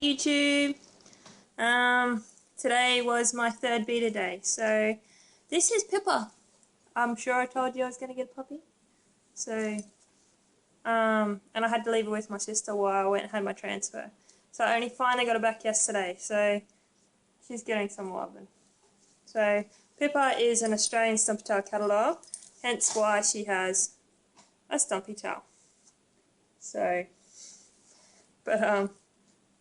YouTube. Today was my third beta day, so this is Pippa. I'm sure I told you I was going to get a puppy. So, and I had to leave her with my sister while I went and had my transfer. So I only finally got her back yesterday, so she's getting some loving. So Pippa is an Australian stumpy tail cattle dog, hence why she has a stumpy tail. So, but I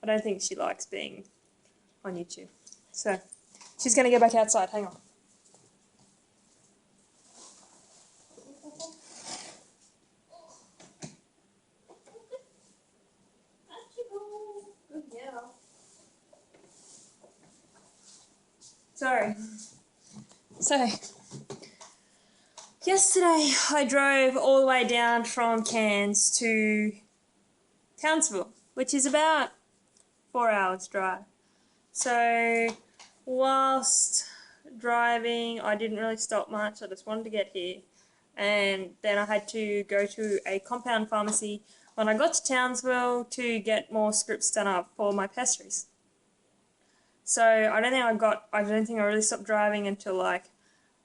don't think she likes being on YouTube. So, she's going to go back outside. Hang on. Sorry. So, yesterday I drove all the way down from Cairns to Townsville, which is about 4 hours drive. So, whilst driving, I didn't really stop much. I just wanted to get here. And then I had to go to a compound pharmacy when I got to Townsville to get more scripts done up for my pastries. So I don't think I really stopped driving until like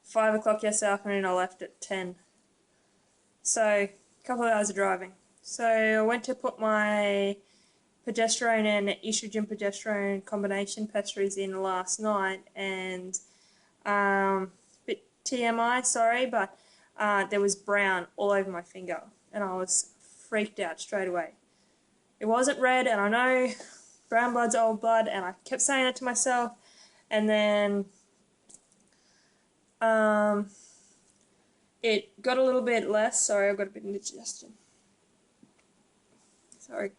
5 o'clock yesterday afternoon. I left at 10. So a couple of hours of driving. So I went to put my progesterone and estrogen progesterone combination pastries in last night, and bit TMI, sorry, but there was brown all over my finger, and I was freaked out straight away. It wasn't red, and I know brown blood's old blood, and I kept saying it to myself, and then it got a little bit less. Sorry, I've got a bit of indigestion. Sorry.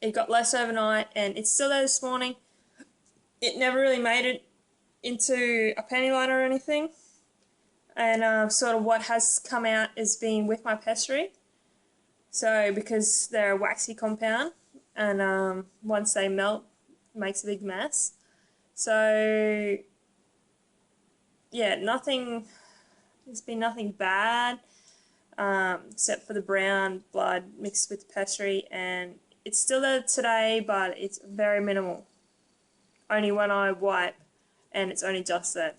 It got less overnight, and it's still there this morning. It never really made it into a panty liner or anything, and sort of what has come out is being with my pastry. So because they're a waxy compound, and once they melt, it makes a big mess. So yeah, there's been nothing bad, except for the brown blood mixed with the pastry, and it's still there today, but it's very minimal. Only when I wipe, and it's only just there.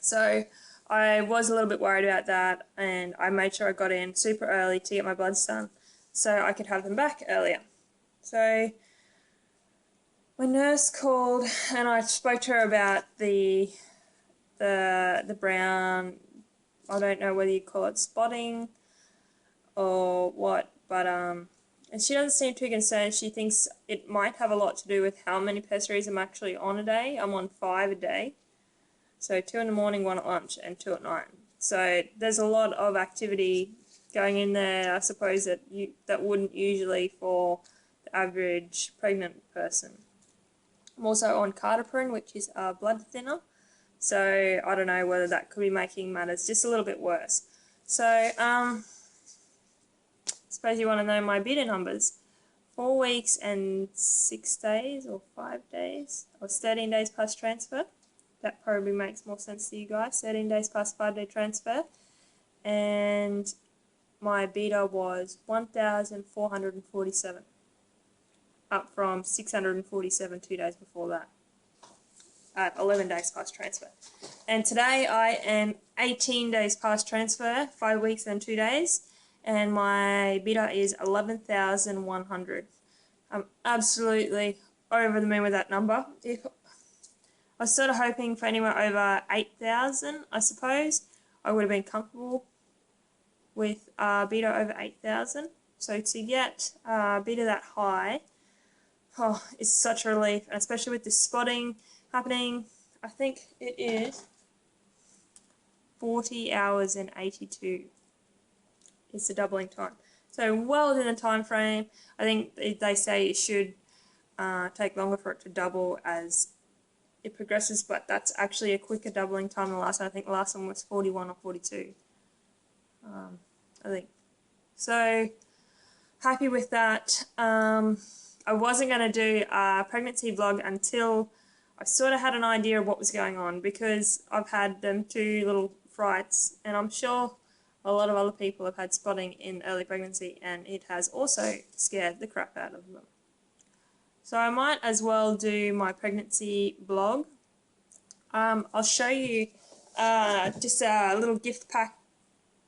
So I was a little bit worried about that, and I made sure I got in super early to get my bloods done so I could have them back earlier. So my nurse called, and I spoke to her about the brown, I don't know whether you call it spotting or what, but and she doesn't seem too concerned. She thinks it might have a lot to do with how many pastries I'm actually on a day. I'm on 5 a day. So 2 in the morning, 1 at lunch, and 2 at night. So there's a lot of activity going in there, I suppose, that wouldn't usually for the average pregnant person. I'm also on cardioprin, which is a blood thinner. So I don't know whether that could be making matters just a little bit worse. So I suppose you want to know my beta numbers. 4 weeks and 6 days or 5 days. I was 13 days past transfer. That probably makes more sense to you guys. 13 days past 5-day transfer. And my beta was 1,447. Up from 647 2 days before that. At 11 days past transfer. And today I am 18 days past transfer, 5 weeks and 2 days. And my beta is 11,100. I'm absolutely over the moon with that number. I was sort of hoping for anywhere over 8,000, I suppose. I would have been comfortable with beta over 8,000. So to get beta that high, is such a relief, and especially with the spotting happening. I think it is 40 hours and 82 is the doubling time. So well within the time frame. I think they say it should take longer for it to double as it progresses, but that's actually a quicker doubling time than the last one. I think the last one was 41 or 42. I think. So happy with that. I wasn't going to do a pregnancy vlog until I sort of had an idea of what was going on, because I've had them 2 little frights, and I'm sure a lot of other people have had spotting in early pregnancy, and it has also scared the crap out of them. So I might as well do my pregnancy blog. I'll show you just a little gift pack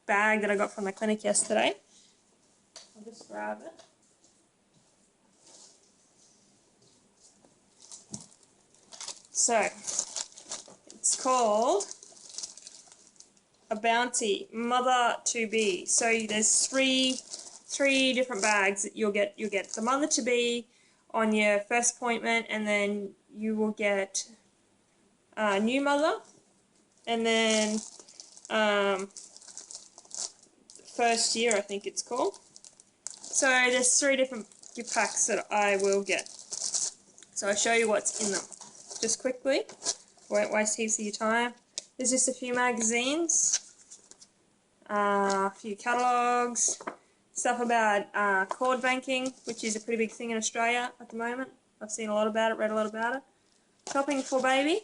bag that I got from the clinic yesterday. I'll just grab it. So, it's called a Bounty Mother to Be. So there's three different bags that you'll get. You'll get the Mother to Be on your first appointment, and then you will get new mother, and then first year, I think it's called. So there's 3 different gift packs that I will get. So I'll show you what's in them. Just quickly, won't waste heaps of your time. There's just a few magazines, a few catalogues, stuff about cord banking, which is a pretty big thing in Australia at the moment. I've seen a lot about it, read a lot about it. Shopping for baby.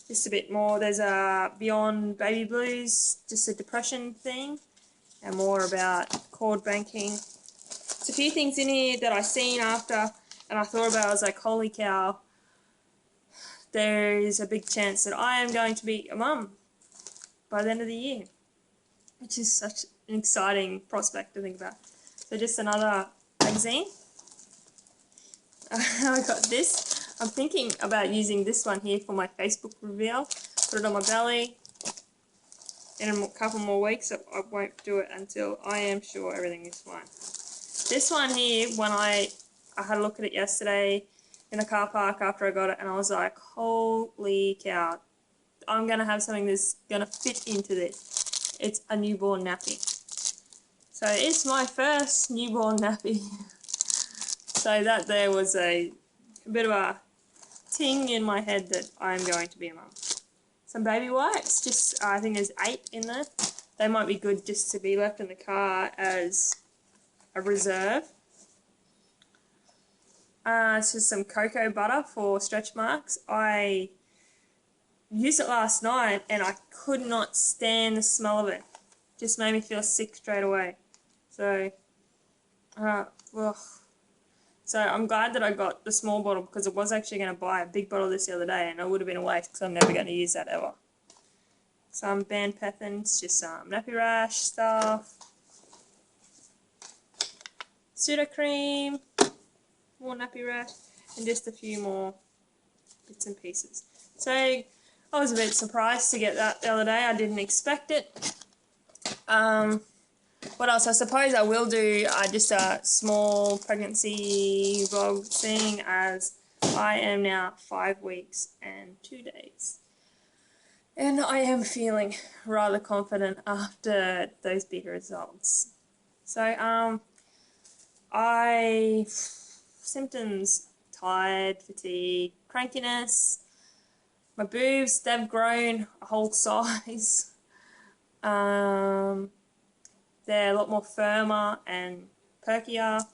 Just a bit more. There's a Beyond Baby Blues, just a depression thing, and more about cord banking. There's a few things in here that I seen after, and I thought about. I was like, holy cow, there is a big chance that I am going to be a mum by the end of the year, which is such an exciting prospect to think about. So just another magazine. I got this. I'm thinking about using this one here for my Facebook reveal. Put it on my belly. In a couple more weeks, I won't do it until I am sure everything is fine. This one here, when I had a look at it yesterday in the car park after I got it, and I was like, holy cow, I'm going to have something that's going to fit into this. It's a newborn nappy. So it's my first newborn nappy. So that there was a bit of a ting in my head that I'm going to be a mum. Some baby wipes, just I think there's 8 in there. They might be good just to be left in the car as a reserve. It's just some cocoa butter for stretch marks. I used it last night and I could not stand the smell of it. Just made me feel sick straight away. So, So I'm glad that I got the small bottle, because I was actually going to buy a big bottle of this the other day, and it would have been a waste because I'm never going to use that ever. Some band pethins, just some nappy rash stuff. Pseudo-cream, more nappy rash, and just a few more bits and pieces. So I was a bit surprised to get that the other day. I didn't expect it. What else? I suppose I will do just a small pregnancy vlog thing, as I am now 5 weeks and 2 days. And I am feeling rather confident after those big results. So, symptoms, tired, fatigue, crankiness. My boobs, they've grown a whole size. They're a lot more firmer and perkier.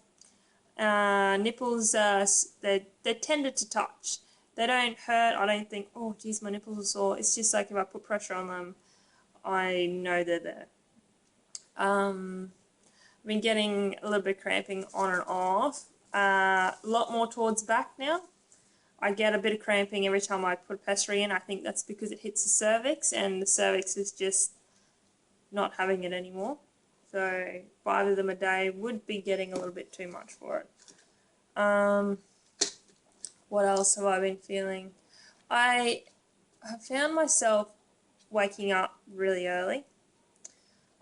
Nipples, they're tender to touch. They don't hurt. I don't think, oh, geez, my nipples are sore. It's just like if I put pressure on them, I know they're there. I've been getting a little bit of cramping on and off. A lot more towards back now. I get a bit of cramping every time I put a pessary in. I think that's because it hits the cervix, and the cervix is just not having it anymore. So 5 of them a day would be getting a little bit too much for it. What else have I been feeling? I have found myself waking up really early.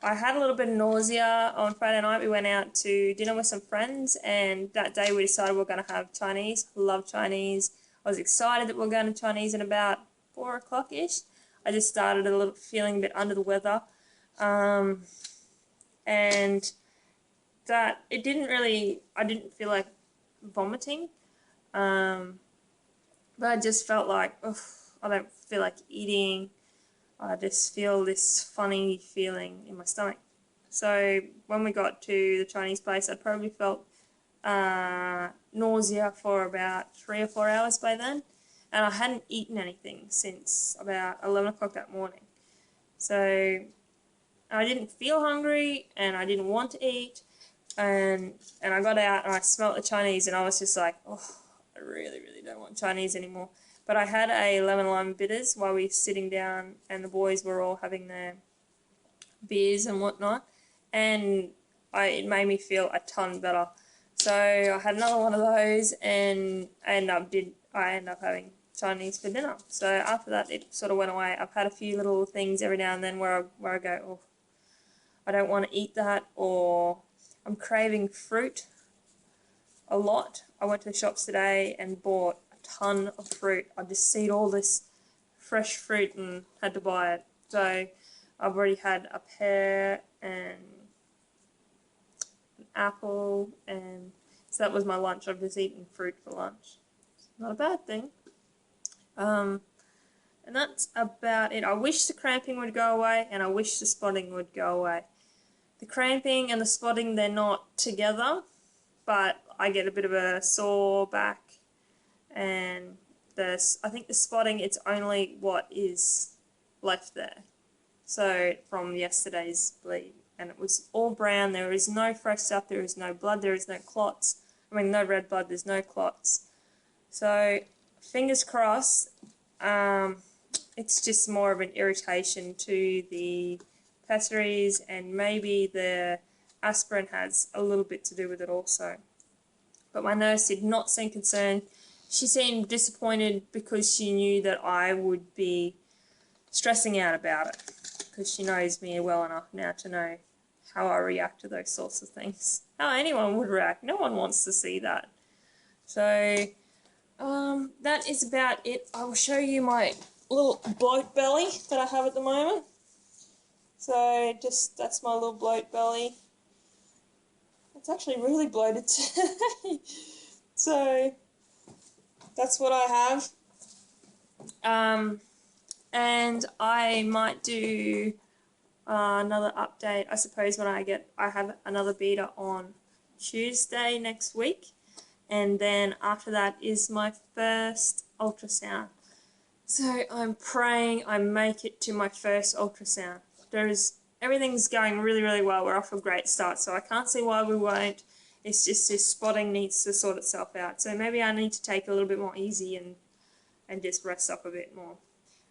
I had a little bit of nausea on Friday night. We went out to dinner with some friends, and that day we decided we were going to have Chinese. Love Chinese. I was excited that we were going to Chinese at about 4 o'clock-ish. I just started a little feeling a bit under the weather. And that it didn't really, I didn't feel like vomiting, but I just felt like, I don't feel like eating. I just feel this funny feeling in my stomach. So when we got to the Chinese place, I probably felt nausea for about 3 or 4 hours by then. and I hadn't eaten anything since about 11 o'clock that morning. So I didn't feel hungry, and I didn't want to eat, and I got out and I smelt the Chinese, and I was just like, oh, I really, really don't want Chinese anymore. But I had a lemon lime bitters while we were sitting down, and the boys were all having their beers and whatnot, and it made me feel a ton better. So I had another one of those, and I ended up having Chinese for dinner. So after that, it sort of went away. I've had a few little things every now and then where I go, oh, I don't want to eat that, or I'm craving fruit a lot. I went to the shops today and bought a ton of fruit. I just seen all this fresh fruit and had to buy it. So I've already had a pear and an apple, and so that was my lunch. I've just eaten fruit for lunch. It's not a bad thing. And that's about it. I wish the cramping would go away, and I wish the spotting would go away. The cramping and the spotting, they're not together, but I get a bit of a sore back, and I think the spotting, it's only what is left there. So from yesterday's bleed, and it was all brown. There is no fresh stuff. There is no blood. There is no clots. I mean, no red blood. There's no clots. So fingers crossed. It's just more of an irritation to the pessaries, and maybe the aspirin has a little bit to do with it also. But my nurse did not seem concerned. She seemed disappointed because she knew that I would be stressing out about it, because she knows me well enough now to know how I react to those sorts of things. How anyone would react. No one wants to see that. So that is about it. I will show you my little bloat belly that I have at the moment. So that's my little bloat belly. It's actually really bloated today. So that's what I have. And I might do another update, I suppose, when I have another beta on Tuesday next week. And then after that is my first ultrasound. So I'm praying I make it to my first ultrasound. Everything's going really, really well. We're off a great start, so I can't see why we won't. It's just this spotting needs to sort itself out. So maybe I need to take it a little bit more easy and just rest up a bit more.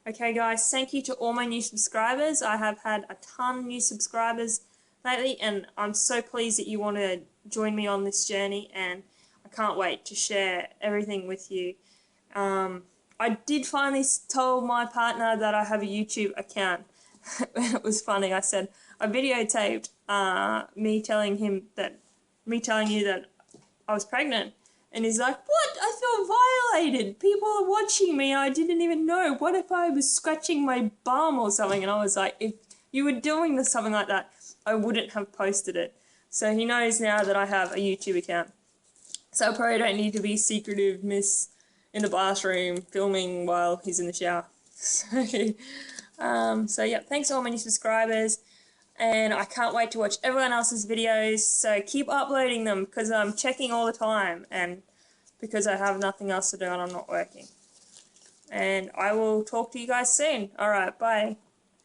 Okay, guys, thank you to all my new subscribers. I have had a ton of new subscribers lately, and I'm so pleased that you want to join me on this journey, and I can't wait to share everything with you. I did finally tell my partner that I have a YouTube account. It was funny. I said, I videotaped me telling you that I was pregnant. And he's like, what? I feel violated. People are watching me. I didn't even know. What if I was scratching my bum or something? And I was like, if you were doing something like that, I wouldn't have posted it. So he knows now that I have a YouTube account. So I probably don't need to be secretive miss in the bathroom filming while he's in the shower. So yeah, thanks to all my new subscribers. And I can't wait to watch everyone else's videos, so keep uploading them, because I'm checking all the time, and because I have nothing else to do and I'm not working. And I will talk to you guys soon. Alright, bye.